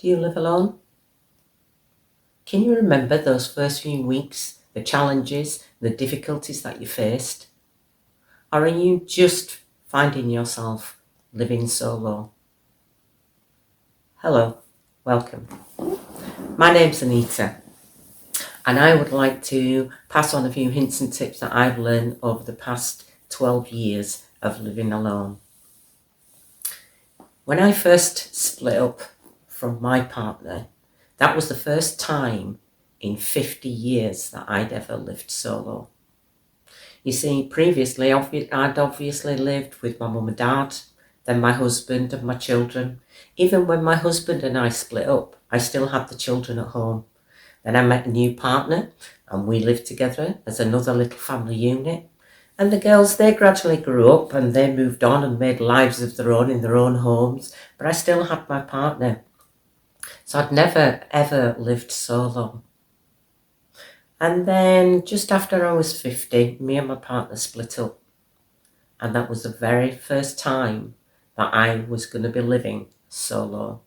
Do you live alone? Can you remember those first few weeks, the challenges, the difficulties that you faced? Or are you just finding yourself living solo? Hello, welcome. My name's Anita, and I would like to pass on a few hints and tips that I've learned over the past 12 years of living alone. When I first split up from my partner, that was the first time in 50 years that I'd ever lived solo. You see, previously I'd obviously lived with my mum and dad, then my husband and my children. Even when my husband and I split up, I still had the children at home. Then I met a new partner and we lived together as another little family unit. And the girls, they gradually grew up and they moved on and made lives of their own in their own homes. But I still had my partner. So I'd never, ever lived solo. And then just after I was 50, me and my partner split up. And that was the very first time that I was going to be living solo.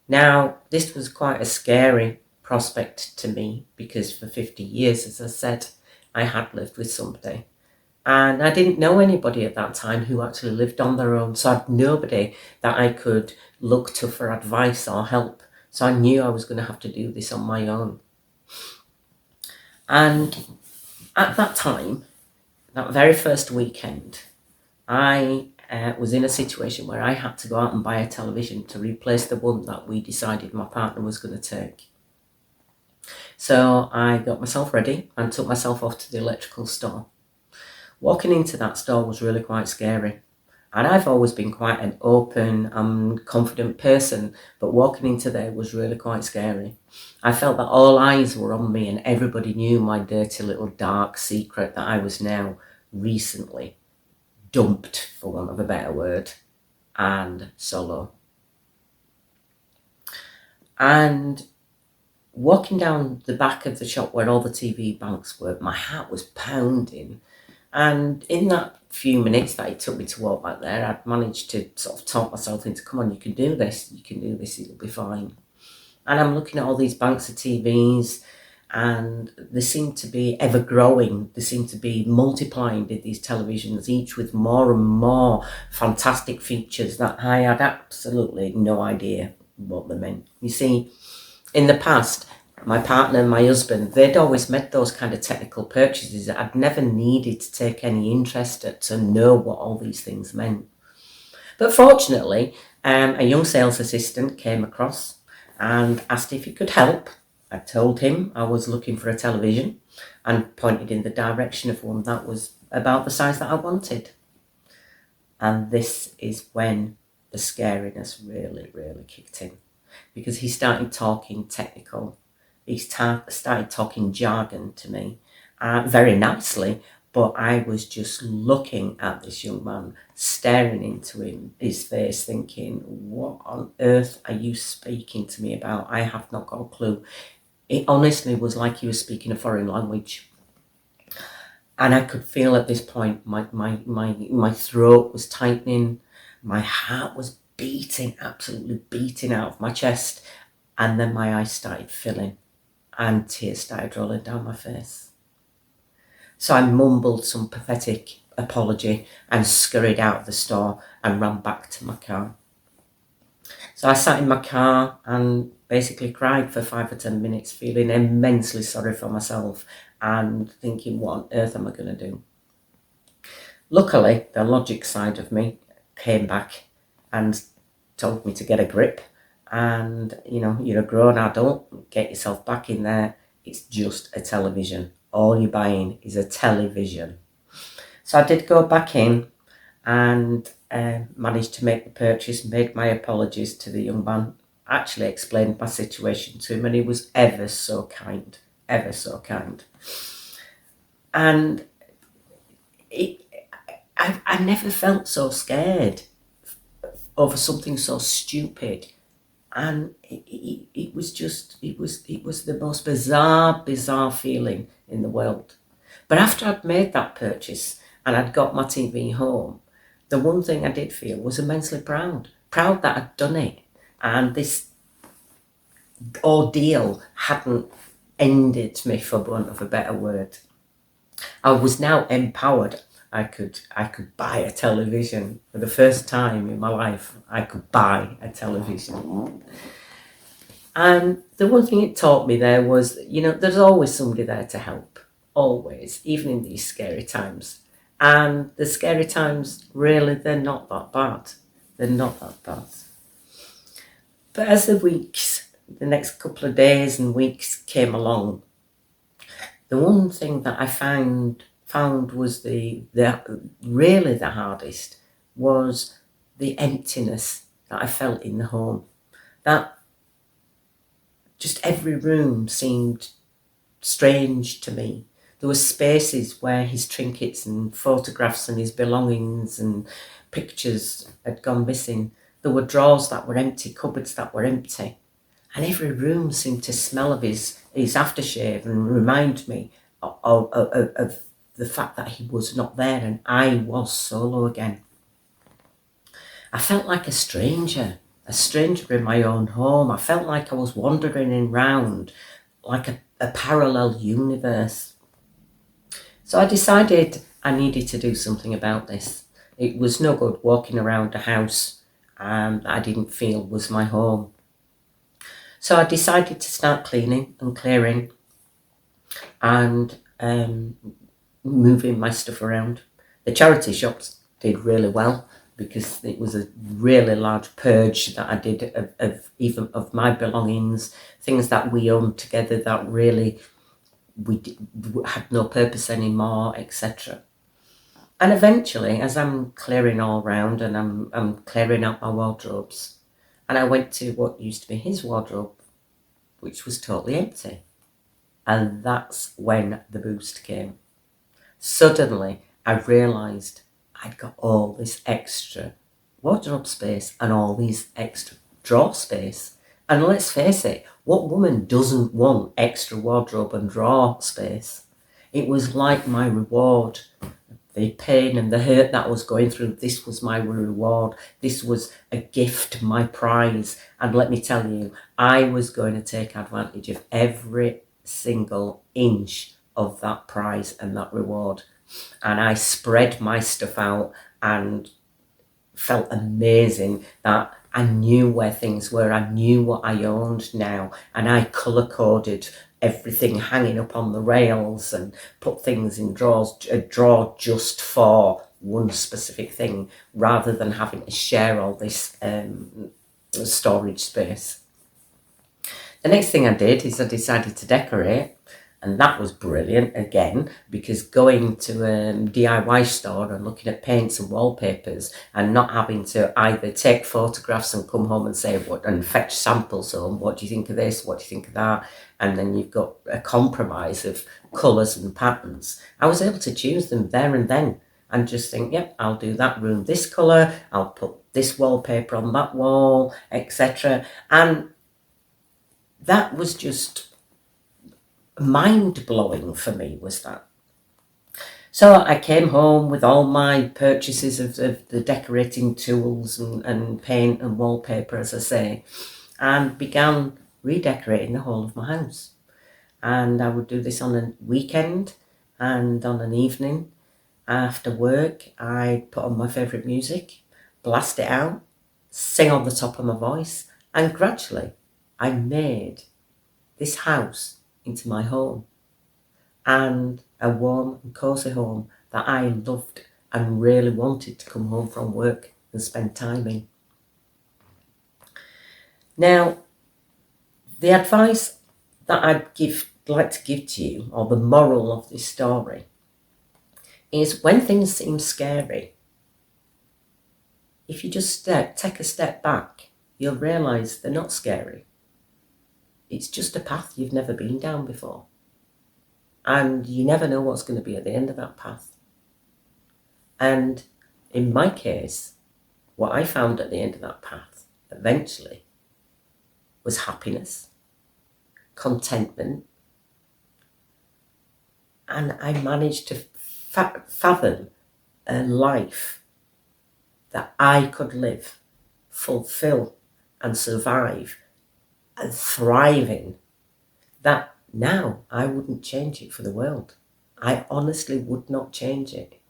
Now, this was quite a scary prospect to me because for 50 years, as I said, I had lived with somebody. And I didn't know anybody at that time who actually lived on their own. So I had nobody that I could look to for advice or help. So I knew I was going to have to do this on my own. And at that time, that very first weekend, I was in a situation where I had to go out and buy a television to replace the one that we decided my partner was going to take. So I got myself ready and took myself off to the electrical store. Walking into that store was really quite scary. And I've always been quite an open and confident person, but walking into there was really quite scary. I felt that all eyes were on me and everybody knew my dirty little dark secret that I was now recently dumped, for want of a better word, and solo. And walking down the back of the shop where all the TV banks were, my heart was pounding. And in that few minutes that it took me to walk back there, I'd managed to sort of talk myself into, come on, you can do this, it'll be fine. And I'm looking at all these banks of TVs, and they seem to be ever growing. They seem to be multiplying these televisions, each with more and more fantastic features that I had absolutely no idea what they meant. You see, in the past, my partner and my husband, they'd always made those kind of technical purchases. I'd never needed to take any interest to know what all these things meant. But fortunately, a young sales assistant came across and asked if he could help. I told him I was looking for a television and pointed in the direction of one that was about the size that I wanted. And this is when the scariness really, really kicked in, because he started talking technical. He started talking jargon to me, very nicely, but I was just looking at this young man, staring into his face, thinking, what on earth are you speaking to me about? I have not got a clue. It honestly was like he was speaking a foreign language. And I could feel at this point my throat was tightening, my heart was beating, absolutely beating out of my chest, and then my eyes started filling and tears started rolling down my face. So I mumbled some pathetic apology and scurried out of the store and ran back to my car. So I sat in my car and basically cried for 5 or 10 minutes, feeling immensely sorry for myself and thinking, what on earth am I going to do? Luckily, the logic side of me came back and told me to get a grip. And, you're a grown adult, get yourself back in there. It's just a television. All you're buying is a television. So I did go back in and managed to make the purchase, made my apologies to the young man, actually explained my situation to him, and he was ever so kind. And I never felt so scared over something so stupid. And it was the most bizarre feeling in the world. But after I'd made that purchase and I'd got my TV home, the one thing I did feel was immensely proud proud that I'd done it, and this ordeal hadn't ended me, for want of a better word. I was now empowered. I could buy a television for the first time in my life. I could buy a television. And the one thing it taught me there was, there's always somebody there to help. Always, even in these scary times. And the scary times, really, they're not that bad. They're not that bad. But as the next couple of days and weeks came along, the one thing that I found was the really the hardest was the emptiness that I felt in the home. That just every room seemed strange to me. There were spaces where his trinkets and photographs and his belongings and pictures had gone missing. There were drawers that were empty, cupboards that were empty. And every room seemed to smell of his aftershave and remind me of the fact that he was not there and I was solo again. I felt like a stranger in my own home. I felt like I was wandering around like a parallel universe. So I decided I needed to do something about this. It was no good walking around a house that I didn't feel was my home. So I decided to start cleaning and clearing and moving my stuff around. The charity shops did really well because it was a really large purge that I did of my belongings, things that we owned together that really had no purpose anymore, etc. And eventually, as I'm clearing all round and I'm clearing out my wardrobes, and I went to what used to be his wardrobe, which was totally empty. And that's when the boost came. Suddenly, I realised I'd got all this extra wardrobe space and all these extra drawer space. And let's face it, what woman doesn't want extra wardrobe and drawer space? It was like my reward. The pain and the hurt that I was going through, this was my reward. This was a gift, my prize. And let me tell you, I was going to take advantage of every single inch of that prize and that reward. And I spread my stuff out and felt amazing that I knew where things were. I knew what I owned now. And I colour-coded everything hanging up on the rails and put things in drawers, a drawer just for one specific thing, rather than having to share all this storage space. The next thing I did is I decided to decorate, and that was brilliant again, because going to a DIY store and looking at paints and wallpapers and not having to either take photographs and come home and say what and fetch samples home, what do you think of this, what do you think of that, and then you've got a compromise of colours and patterns. I was able to choose them there and then and just think, yep, I'll do that room this colour, I'll put this wallpaper on that wall, etc. And that was just mind-blowing for me, was that. So I came home with all my purchases of the decorating tools and paint and wallpaper, as I say, and began redecorating the whole of my house. And I would do this on a weekend and on an evening. After work, I put on my favourite music, blast it out, sing on the top of my voice, and gradually I made this house into my home, and a warm and cosy home that I loved and really wanted to come home from work and spend time in. Now, the advice that I'd like to give to you, or the moral of this story, is when things seem scary, if you just take a step back, you'll realise they're not scary. It's just a path you've never been down before. And you never know what's going to be at the end of that path. And in my case, what I found at the end of that path, eventually, was happiness, contentment, and I managed to fathom a life that I could live fulfill and survive and thriving, that now I wouldn't change it for the world. I honestly would not change it.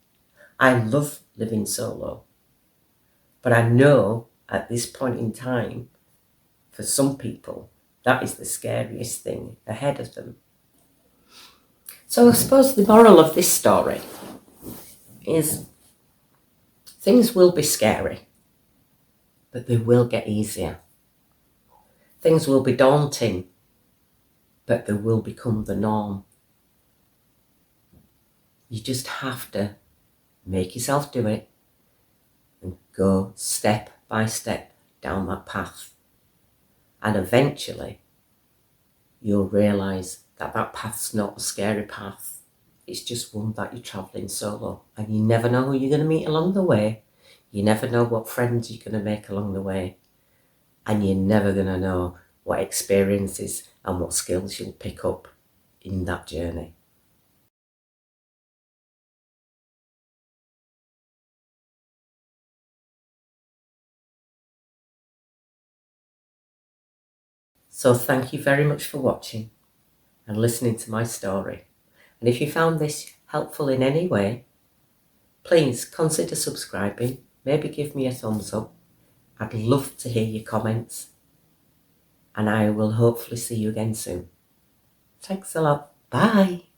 I love living solo, but I know at this point in time, for some people, that is the scariest thing ahead of them. So I suppose the moral of this story is things will be scary, but they will get easier. Things will be daunting, but they will become the norm. You just have to make yourself do it and go step by step down that path. And eventually, you'll realise that that path's not a scary path. It's just one that you're travelling solo. And you never know who you're going to meet along the way. You never know what friends you're going to make along the way. And you're never going to know what experiences and what skills you'll pick up in that journey. So thank you very much for watching and listening to my story. And if you found this helpful in any way, please consider subscribing, maybe give me a thumbs up. I'd love to hear your comments, and I will hopefully see you again soon. Thanks a lot. Bye.